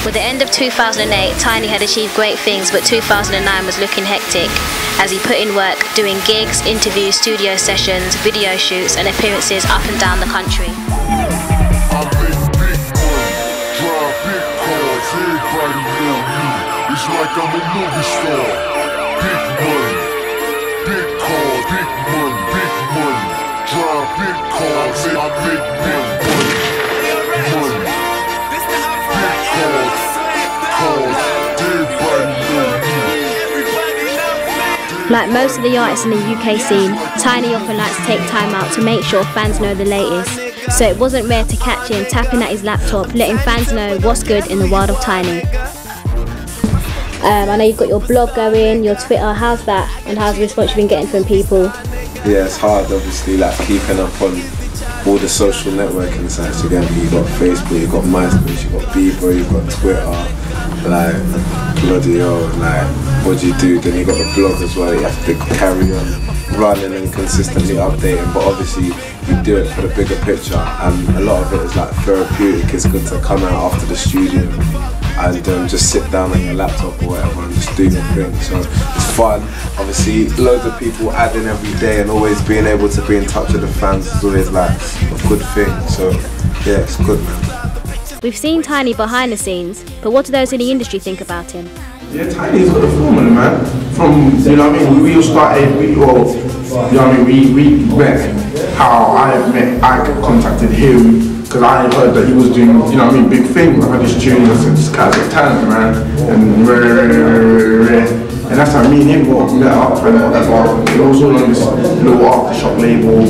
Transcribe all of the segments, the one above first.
With the end of 2008, Tinie had achieved great things, but 2009 was looking hectic as he put in work doing gigs, interviews, studio sessions, video shoots and appearances up and down the country. It's like I'm a movie star. Big money, big cars, big money, big money. Drive big cars, I make big money. Money, big cars, everybody know me. Like most of the artists in the UK scene, Tinie often likes to take time out to make sure fans know the latest. So it wasn't rare to catch him tapping at his laptop, letting fans know what's good in the world of Tinie. I know you've got your blog going, your Twitter. How's that, and how's the response you've been getting from people? Yeah, it's hard, obviously, like keeping up on all the social networking sites. Again, you've got Facebook, you've got MySpace, you've got Bieber, you've got Twitter. Like, bloody hell, like, what do you do? Then you've got the blog as well. You have to carry on running and consistently updating. But obviously, you do it for the bigger picture, and a lot of it is like therapeutic. It's good to come out after the studio and just sit down on your laptop or whatever and just do your thing. So it's fun. Obviously, loads of people adding every day, and always being able to be in touch with the fans is always like a good thing. So yeah, it's good, man. We've seen Tinie behind the scenes, but what do those in the industry think about him? Yeah, Tinie's got the formula, man. From, you know what I mean, we all started, you know what I mean, we met how I contacted him, because I heard that he was doing, you know what I mean, big things. I heard his tunes, I said, this guy's got talent, man. And that's how me and him met up and whatever. It was all on this little aftershock label,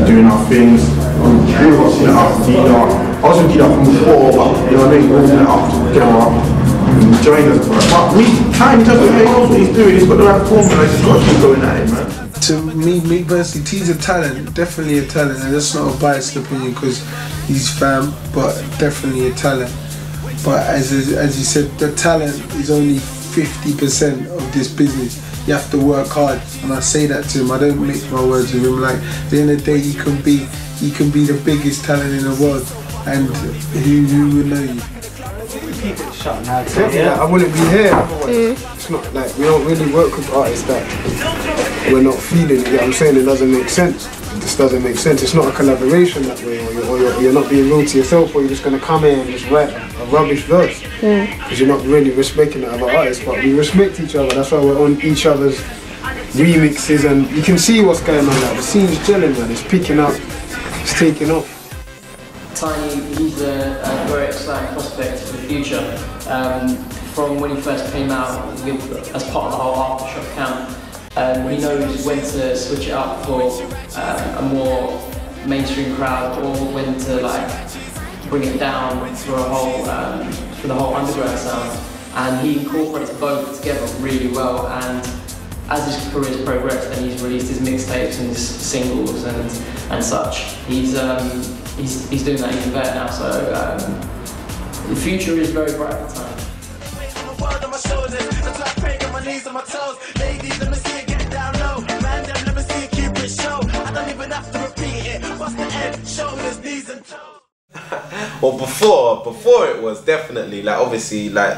doing our things. We got met up, Dida. I was with Dida from before, but you know what I mean, we all met up together and joined us. But Tinie Tempah, he knows what he's doing, he's got the right formula, he's got to keep going at it, man. To me personally, T's a talent, definitely a talent, and that's not a biased opinion because he's fam, but definitely a talent. But as you said, the talent is only 50% of this business. You have to work hard, and I say that to him. I don't mix my words with him. Like, at the end of the day, you can be the biggest talent in the world, and who would know you? Keep it shut now. Yeah, I wouldn't be here. It's not like we don't really work with artists that we're not feeling. You know what I'm saying? It doesn't make sense. It just doesn't make sense. It's not a collaboration that way, or you're not being real to yourself, or you're just gonna come in and just write a rubbish verse. Because you're not really respecting the other artists. But we respect each other. That's why we're on each other's remixes, and you can see what's going on. Like, the scene's gelling, man. It's picking up. It's taking off. Tinie, he's a very exciting prospect for the future. From when he first came out as part of the whole aftershock camp, he knows when to switch it up for a more mainstream crowd, or when to like bring it down for a whole for the whole underground sound. And he incorporates both together really well. And as his career's progressed and he's released his mixtapes and his singles and such, he's doing that even better now, so the future is very bright at the time. Well, before it was definitely, like, obviously, like,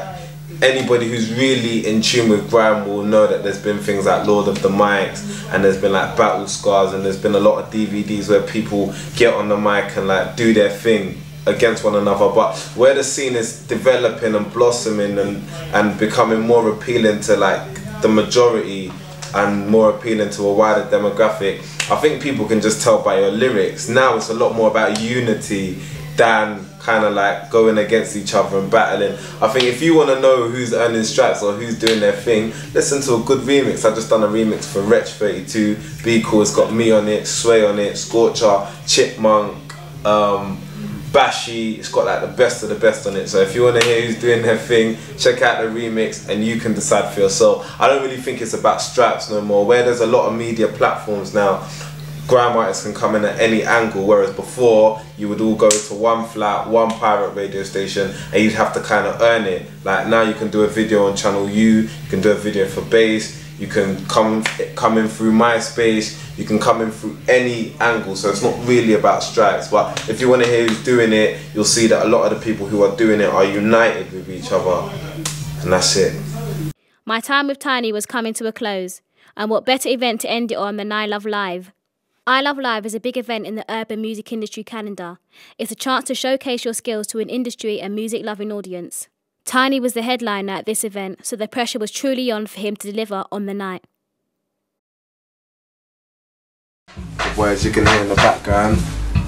anybody who's really in tune with grime will know that there's been things like Lord of the Mics, and there's been like battle scars, and there's been a lot of DVDs where people get on the mic and like do their thing against one another. But where the scene is developing and blossoming and becoming more appealing to like the majority and more appealing to a wider demographic, I think people can just tell by your lyrics. Now it's a lot more about unity than kind of like going against each other and battling. I think if you want to know who's earning stripes or who's doing their thing, listen to a good remix. I've just done a remix for Pt2. Be Cool, it's got me on it, Sway on it, Scorcher, Chipmunk, Bashy. It's got like the best of the best on it. So if you want to hear who's doing their thing, check out the remix and you can decide for yourself. I don't really think it's about stripes no more. Where there's a lot of media platforms now, grime artists can come in at any angle, whereas before you would all go to one flat, one pirate radio station, and you'd have to kind of earn it. Like now you can do a video on Channel U, you can do a video for Bass, you can come in through MySpace, you can come in through any angle, so it's not really about strikes. But if you want to hear who's doing it, you'll see that a lot of the people who are doing it are united with each other, and that's it. My time with Tinie was coming to a close, and what better event to end it on than I Love Live. I Love Live is a big event in the urban music industry calendar. It's a chance to showcase your skills to an industry and music-loving audience. Tinie was the headliner at this event, so the pressure was truly on for him to deliver on the night. Well, as you can hear in the background,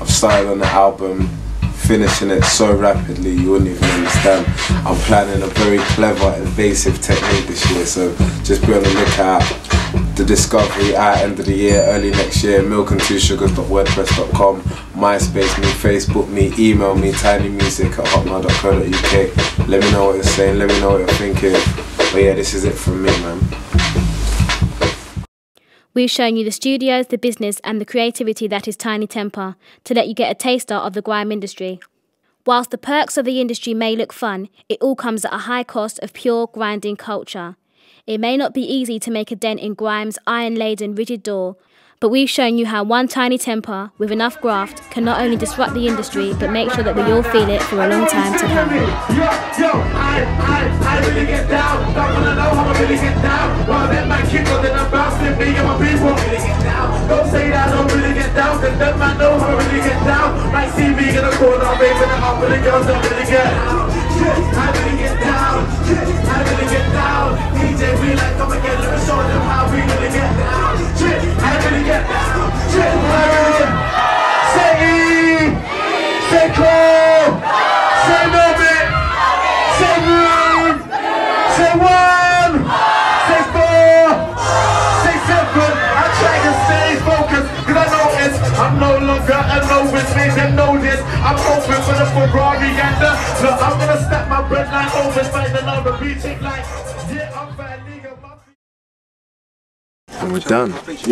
I've started on the album, finishing it so rapidly you wouldn't even understand. I'm planning a very clever, invasive technique this year, so just be on the lookout. The Discovery at end of the year, early next year, milkandsugars.wordpress.com, MySpace me, Facebook me, email me, tinymusic@hotmail.co.uk. Let me know what you're saying, let me know what you're thinking. But yeah, this is it from me, man. We've shown you the studios, the business and the creativity that is Tinie Tempah to let you get a taster of the grime industry. Whilst the perks of the industry may look fun, it all comes at a high cost of pure grinding culture. It may not be easy to make a dent in grime's iron-laden rigid door, but we've shown you how one Tinie Tempah with enough graft can not only disrupt the industry but make sure that we all feel it for a long time to come. I really get down. Don't wanna know how I really get down. Well, then my kick on, then I'm bouncing. Me and my people really get down. Don't say that I don't really get down, cause then I know how I really get down. Might see me in the corner, raving it up, but the girls don't really get down. I really get down. I really get down. DJ, we like, come again, let me show them how we really get down. I really get down. Say E, say cool, say moment, say room, say one, say four, say seven. I try to stay focused, cause I notice I'm no longer alone with me, them know this. I'm open for the Ferrari and the, look, I'm gonna stack my bread line over, fight another beating like, yeah, I'm bad, nigga. And we're done.